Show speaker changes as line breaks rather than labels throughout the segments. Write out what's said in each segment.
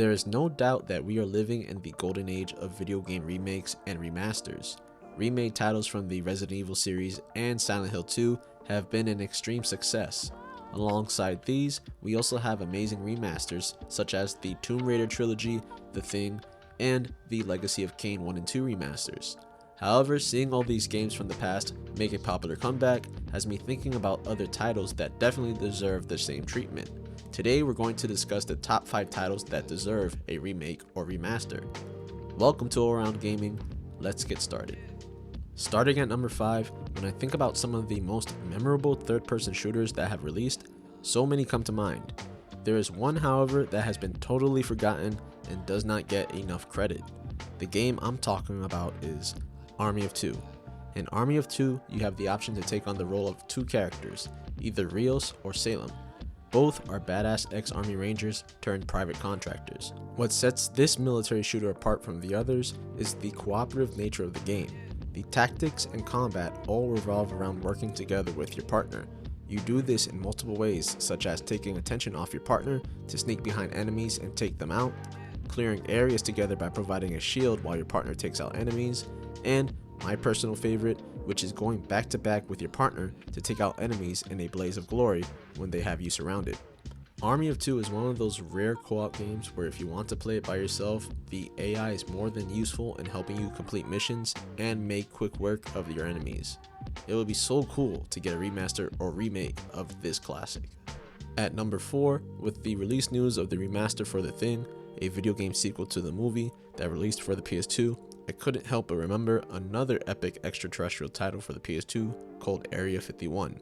There is no doubt that we are living in the golden age of video game remakes and remasters. Remade titles from the Resident Evil series and Silent Hill 2 have been an extreme success. Alongside these, we also have amazing remasters such as the Tomb Raider trilogy, The Thing, and the Legacy of Kain 1 and 2 remasters. However, seeing all these games from the past make a popular comeback has me thinking about other titles that definitely deserve the same treatment. Today we're going to discuss the top 5 titles that deserve a remake or remaster. Welcome to All Around Gaming, let's get started. Starting at number 5, when I think about some of the most memorable third-person shooters that have released, so many come to mind. There is one, however, that has been totally forgotten and does not get enough credit. The game I'm talking about is Army of Two. In Army of Two, you have the option to take on the role of 2 characters, either Rios or Salem. Both are badass ex-Army Rangers turned private contractors. What sets this military shooter apart from the others is the cooperative nature of the game. The tactics and combat all revolve around working together with your partner. You do this in multiple ways, such as taking attention off your partner to sneak behind enemies and take them out, clearing areas together by providing a shield while your partner takes out enemies, and my personal favorite, which is going back to back with your partner to take out enemies in a blaze of glory when they have you surrounded. Army of Two is one of those rare co-op games where if you want to play it by yourself, the AI is more than useful in helping you complete missions and make quick work of your enemies. It would be so cool to get a remaster or remake of this classic. At number 4, with the release news of the remaster for The Thing, a video game sequel to the movie that released for the PS2, I couldn't help but remember another epic extraterrestrial title for the PS2 called Area 51.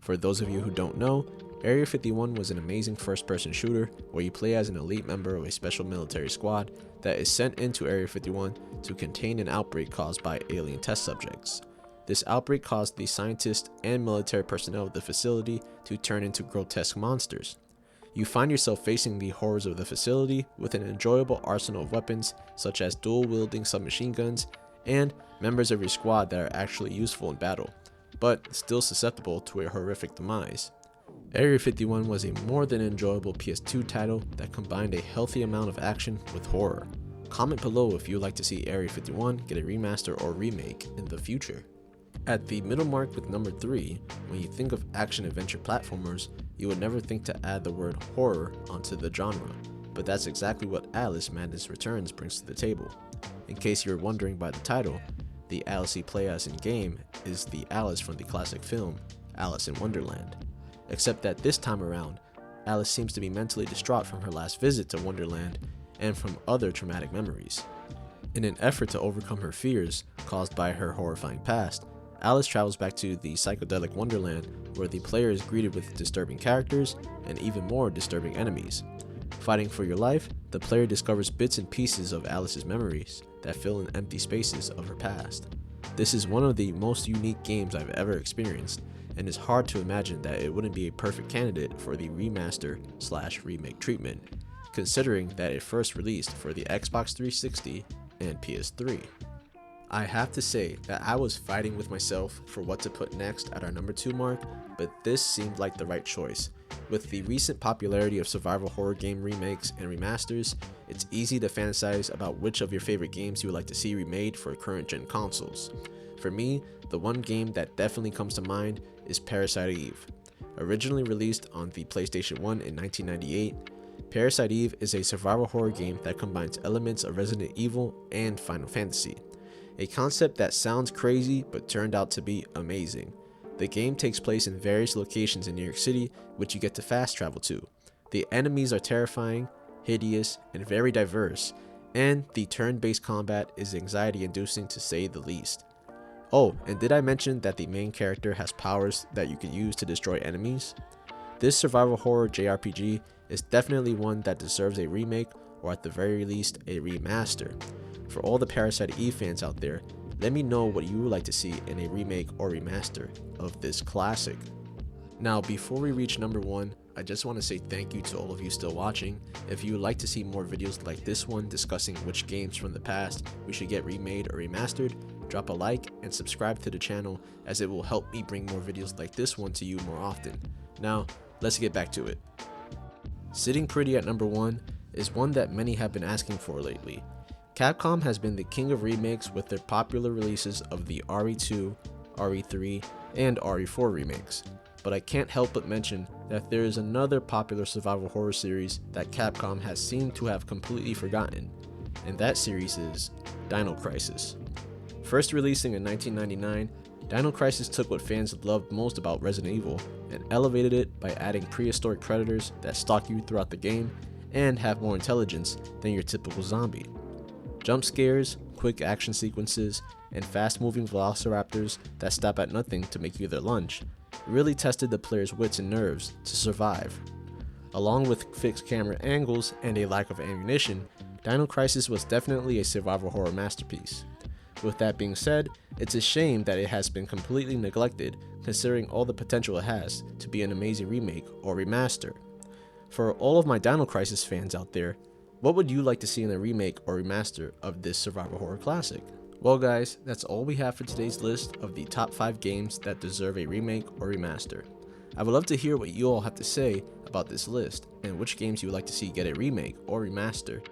For those of you who don't know, Area 51 was an amazing first-person shooter where you play as an elite member of a special military squad that is sent into Area 51 to contain an outbreak caused by alien test subjects. This outbreak caused the scientists and military personnel of the facility to turn into grotesque monsters. You find yourself facing the horrors of the facility with an enjoyable arsenal of weapons such as dual-wielding submachine guns and members of your squad that are actually useful in battle, but still susceptible to a horrific demise. Area 51 was a more than enjoyable PS2 title that combined a healthy amount of action with horror. Comment below if you would like to see Area 51 get a remaster or remake in the future. At the middle mark with number 3, when you think of action-adventure platformers, you would never think to add the word horror onto the genre, but that's exactly what Alice Madness Returns brings to the table. In case you're wondering by the title, the Alice you play as in-game is the Alice from the classic film, Alice in Wonderland. Except that this time around, Alice seems to be mentally distraught from her last visit to Wonderland and from other traumatic memories. In an effort to overcome her fears caused by her horrifying past, Alice travels back to the psychedelic Wonderland where the player is greeted with disturbing characters and even more disturbing enemies. Fighting for your life, the player discovers bits and pieces of Alice's memories that fill in empty spaces of her past. This is one of the most unique games I've ever experienced, and it's hard to imagine that it wouldn't be a perfect candidate for the remaster/remake treatment, considering that it first released for the Xbox 360 and PS3. I have to say that I was fighting with myself for what to put next at our number 2 mark, but this seemed like the right choice. With the recent popularity of survival horror game remakes and remasters, it's easy to fantasize about which of your favorite games you would like to see remade for current gen consoles. For me, the one game that definitely comes to mind is Parasite Eve. Originally released on the PlayStation 1 in 1998, Parasite Eve is a survival horror game that combines elements of Resident Evil and Final Fantasy. A concept that sounds crazy but turned out to be amazing. The game takes place in various locations in New York City, which you get to fast travel to. The enemies are terrifying, hideous, and very diverse, and the turn-based combat is anxiety-inducing to say the least. Oh, and did I mention that the main character has powers that you can use to destroy enemies? This survival horror JRPG is definitely one that deserves a remake or at the very least a remaster. For all the Parasite Eve fans out there, let me know what you would like to see in a remake or remaster of this classic. Now, before we reach number 1, I just want to say thank you to all of you still watching. If you would like to see more videos like this one discussing which games from the past we should get remade or remastered, drop a like and subscribe to the channel as it will help me bring more videos like this one to you more often. Now, let's get back to it. Sitting pretty at number 1 is one that many have been asking for lately. Capcom has been the king of remakes with their popular releases of the RE2, RE3, and RE4 remakes, but I can't help but mention that there is another popular survival horror series that Capcom has seemed to have completely forgotten, and that series is Dino Crisis. First releasing in 1999, Dino Crisis took what fans loved most about Resident Evil and elevated it by adding prehistoric predators that stalk you throughout the game and have more intelligence than your typical zombie. Jump scares, quick action sequences, and fast-moving velociraptors that stop at nothing to make you their lunch really tested the player's wits and nerves to survive. Along with fixed camera angles and a lack of ammunition, Dino Crisis was definitely a survival horror masterpiece. With that being said, it's a shame that it has been completely neglected considering all the potential it has to be an amazing remake or remaster. For all of my Dino Crisis fans out there, what would you like to see in a remake or remaster of this survival horror classic? Well guys, that's all we have for today's list of the top 5 games that deserve a remake or remaster. I would love to hear what you all have to say about this list and which games you would like to see get a remake or remaster.